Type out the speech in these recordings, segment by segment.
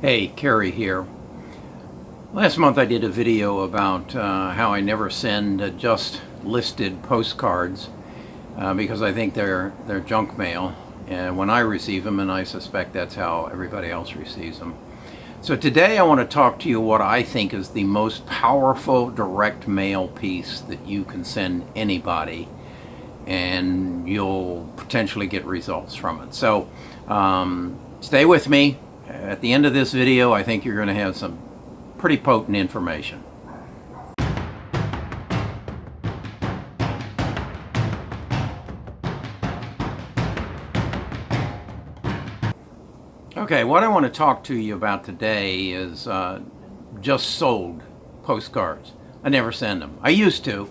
Hey, Kerry here. Last month I did a video about how I never send just listed postcards because I think they're junk mail and when I receive them, and I suspect that's how everybody else receives them. So today I want to talk to you what I think is the most powerful direct mail piece that you can send anybody, and you'll potentially get results from it. So stay with me. At the end of this video, I think you're going to have some pretty potent information. Okay, what I want to talk to you about today is just sold postcards. I never send them. I used to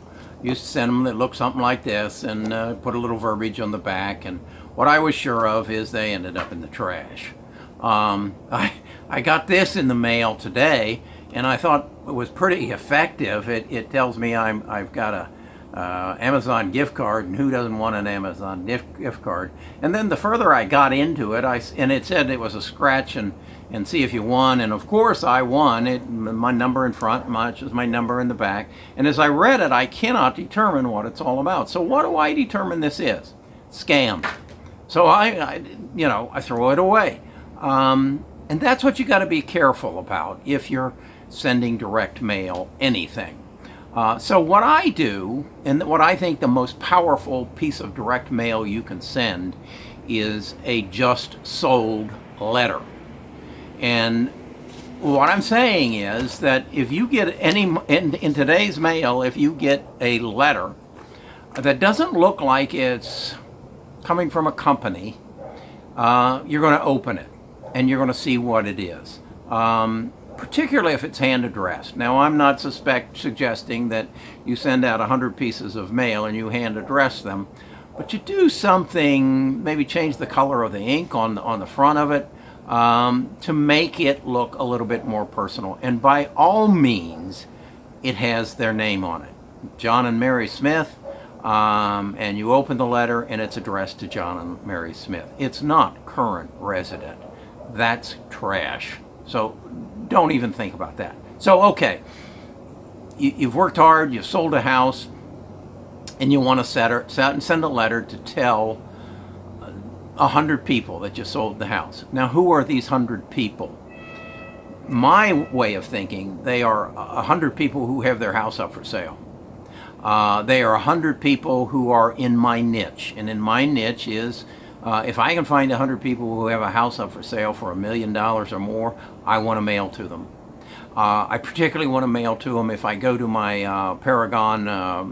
send them that look something like this and put a little verbiage on the back, and what I was sure of is they ended up in the trash. I got this in the mail today, and I thought it was pretty effective. It tells me I've got a Amazon gift card, and who doesn't want an Amazon gift card? And then the further I got into it, and it said it was a scratch and see if you won, and of course I won. My number in front matches my number in the back, and as I read it, I cannot determine what it's all about. So what do I determine this is? Scam. So I throw it away. And that's what you got to be careful about if you're sending direct mail anything. So what I do, and what I think the most powerful piece of direct mail you can send, is a just sold letter. And what I'm saying is that if you get in today's mail, if you get a letter that doesn't look like it's coming from a company, you're going to open it and you're going to see what it is. Particularly if it's hand addressed. Now, I'm not suggesting that you send out 100 pieces of mail and you hand address them, but you do something, maybe change the color of the ink on the front of it to make it look a little bit more personal. And by all means, it has their name on it, John and Mary Smith, and you open the letter and it's addressed to John and Mary Smith. It's not current resident. That's trash. So don't even think about that. So, okay, you've worked hard, you've sold a house, and you want to send a letter to tell 100 people that you sold the house. Now, who are these 100 people? My way of thinking, they are 100 people who have their house up for sale. They are 100 people who are in my niche, and in my niche is if I can find 100 people who have a house up for sale for $1 million or more, I want to mail to them. I particularly want to mail to them if I go to my Paragon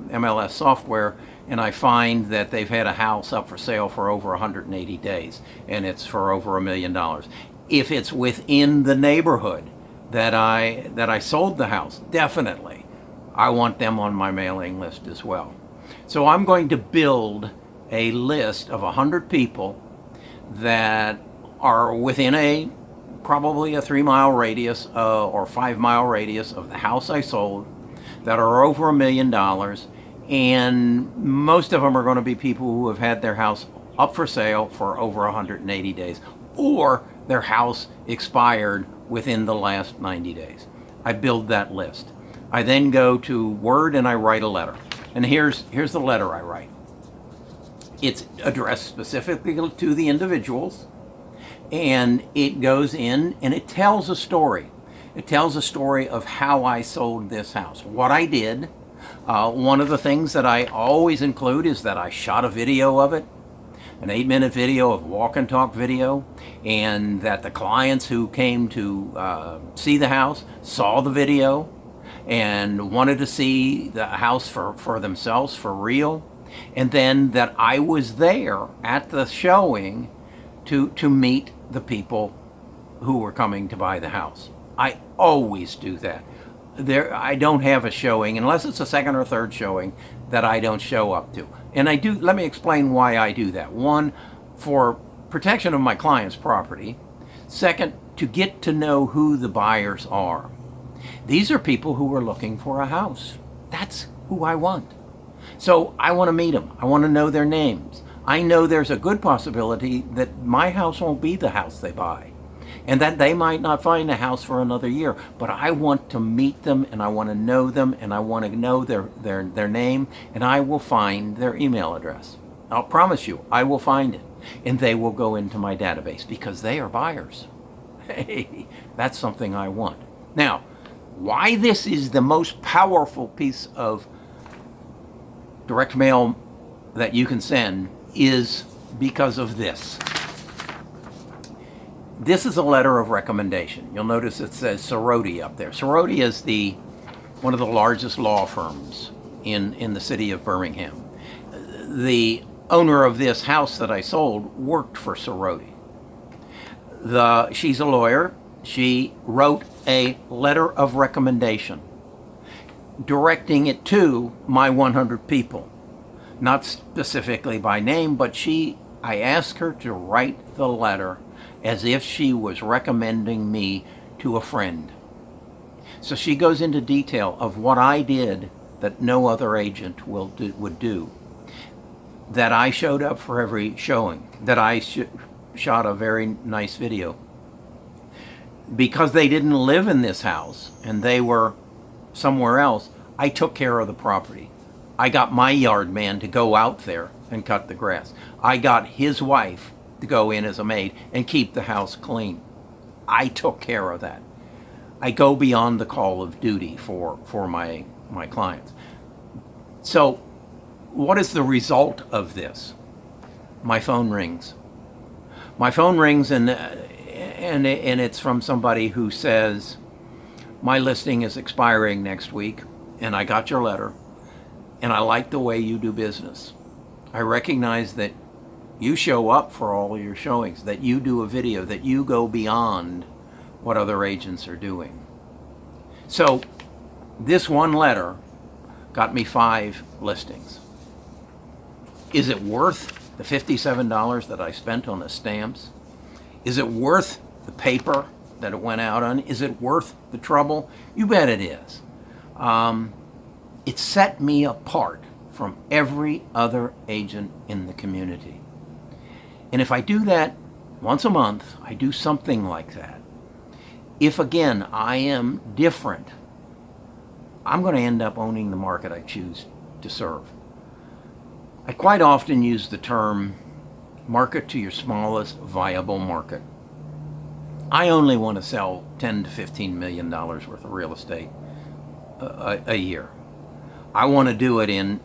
MLS software and I find that they've had a house up for sale for over 180 days and it's for over $1 million. If it's within the neighborhood that I sold the house, definitely I want them on my mailing list as well. So I'm going to build a list of 100 people that are within probably a 3-mile radius or 5-mile radius of the house I sold, that are over $1 million, and most of them are going to be people who have had their house up for sale for over 180 days, or their house expired within the last 90 days. I build that list. I then go to Word and I write a letter. And here's the letter I write. It's addressed specifically to the individuals, and it goes in and it tells a story. It tells a story of how I sold this house, what I did. One of the things that I always include is that I shot a video of it, an 8-minute video of walk and talk video, and that the clients who came to see the house saw the video and wanted to see the house for themselves for real. And then that I was there at the showing to meet the people who were coming to buy the house. I always do that. I don't have a showing, unless it's a second or third showing, that I don't show up to. And I do. Let me explain why I do that. One, for protection of my client's property. Second, to get to know who the buyers are. These are people who are looking for a house. That's who I want. So I want to meet them. I want to know their names. I know there's a good possibility that my house won't be the house they buy. And that they might not find a house for another year, but I want to meet them, and I want to know them, and I want to know their name, and I will find their email address. I'll promise you, I will find it, and they will go into my database because they are buyers. Hey, that's something I want. Now, why this is the most powerful piece of direct mail that you can send is because of this. This is a letter of recommendation. You'll notice it says Soroti up there. Soroti is one of the largest law firms in the city of Birmingham. The owner of this house that I sold worked for Soroti. She's a lawyer. She wrote a letter of recommendation directing it to my 100 people. Not specifically by name, but I asked her to write the letter as if she was recommending me to a friend. So she goes into detail of what I did that no other agent would do. That I showed up for every showing. That I shot a very nice video. Because they didn't live in this house and they were somewhere else, I took care of the property. I got my yard man to go out there and cut the grass. I got his wife to go in as a maid and keep the house clean. I took care of that. I go beyond the call of duty for my clients. So what is the result of this? My phone rings. My phone rings and it's from somebody who says, my listing is expiring next week and I got your letter and I like the way you do business. I recognize that you show up for all your showings, that you do a video, that you go beyond what other agents are doing. So this one letter got me 5 listings. Is it worth the $57 that I spent on the stamps? Is it worth the paper that it went out on? Is it worth the trouble? You bet it is. It set me apart from every other agent in the community. And if I do that once a month, I do something like that. If again, I am different, I'm going to end up owning the market I choose to serve. I quite often use the term market to your smallest viable market. I only want to sell $10 to $15 million worth of real estate a year. I want to do it in,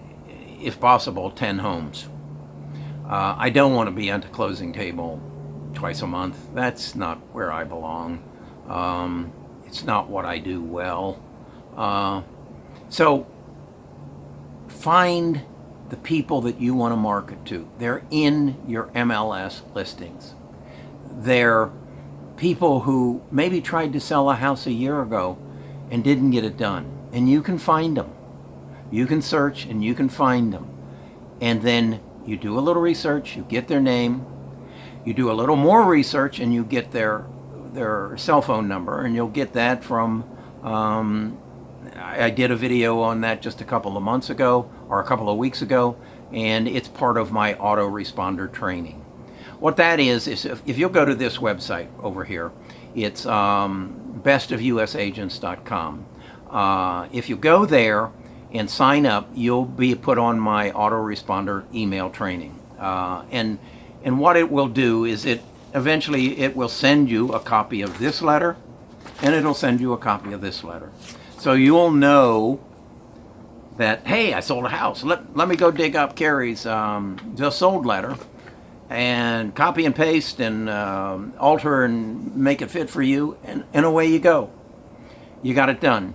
if possible, 10 homes. I don't want to be at the closing table twice a month. That's not where I belong. It's not what I do well. So find the people that you want to market to. They're in your MLS listings. They're people who maybe tried to sell a house a year ago and didn't get it done. And you can find them. You can search and you can find them. And then you do a little research, you get their name, you do a little more research and you get their cell phone number, and you'll get that from, I did a video on that just a couple of months ago, or a couple of weeks ago, and it's part of my autoresponder training. What that is if you'll go to this website over here, it's bestofusagents.com. If you go there and sign up, you'll be put on my autoresponder email training. And what it will do is eventually it will send you a copy of this letter, and it'll send you a copy of this letter. So you'll know that, hey, I sold a house. Let me go dig up Carrie's just sold letter and copy and paste and alter and make it fit for you, and away you go. You got it done.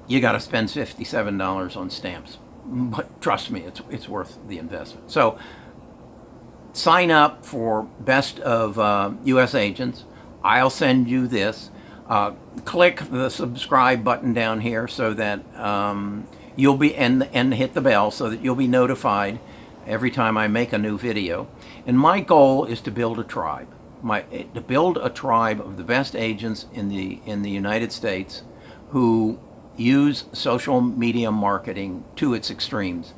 You got to spend $57 on stamps, but trust me, it's worth the investment. So sign up for Best of U.S. Agents. I'll send you this. Click the subscribe button down here so that you'll be and hit the bell so that you'll be notified every time I make a new video. And my goal is to build a tribe. To build a tribe of the best agents in the United States who use social media marketing to its extremes.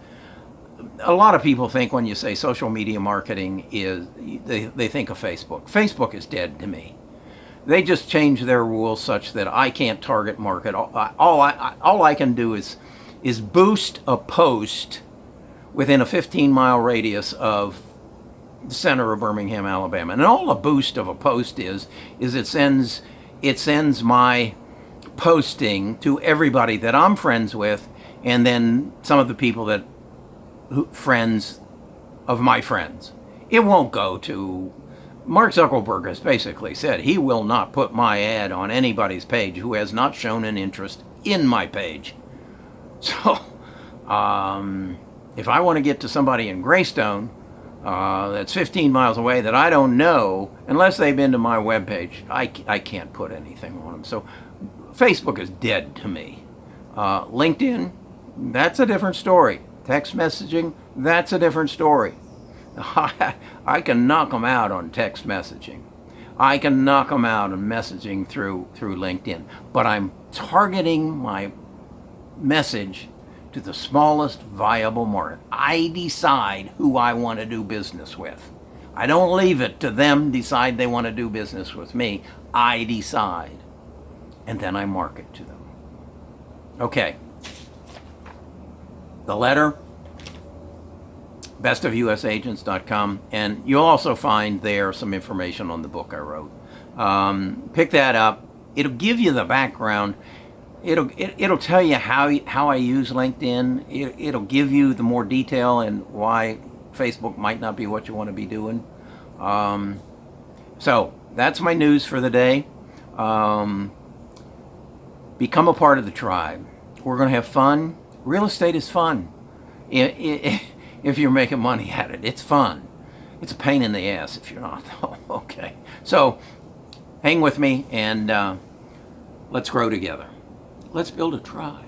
A lot of people think when you say social media marketing they think of Facebook. Facebook is dead to me. They just changed their rules such that I can't target market. All I can do is boost a post within a 15-mile radius of the center of Birmingham, Alabama. And all a boost of a post is it sends my posting to everybody that I'm friends with, and then some of the people that friends of my friends. It won't go to Mark Zuckerberg has basically said he will not put my ad on anybody's page who has not shown an interest in my page. So, if I want to get to somebody in Greystone that's 15 miles away that I don't know, unless they've been to my webpage, I can't put anything on them. So, Facebook is dead to me. LinkedIn, that's a different story. Text messaging, that's a different story. I can knock them out on text messaging. I can knock them out on messaging through LinkedIn. But I'm targeting my message to the smallest viable market. I decide who I want to do business with. I don't leave it to them decide they want to do business with me. I decide. And then I market to them. Okay. The letter, bestofusagents.com, and you'll also find there some information on the book I wrote. Pick that up. It'll give you the background. It'll tell you how I use LinkedIn. It'll give you the more detail and why Facebook might not be what you want to be doing. So that's my news for the day. Become a part of the tribe. We're going to have fun. Real estate is fun. If you're making money at it, it's fun. It's a pain in the ass if you're not, though. Okay. So hang with me and let's grow together. Let's build a tribe.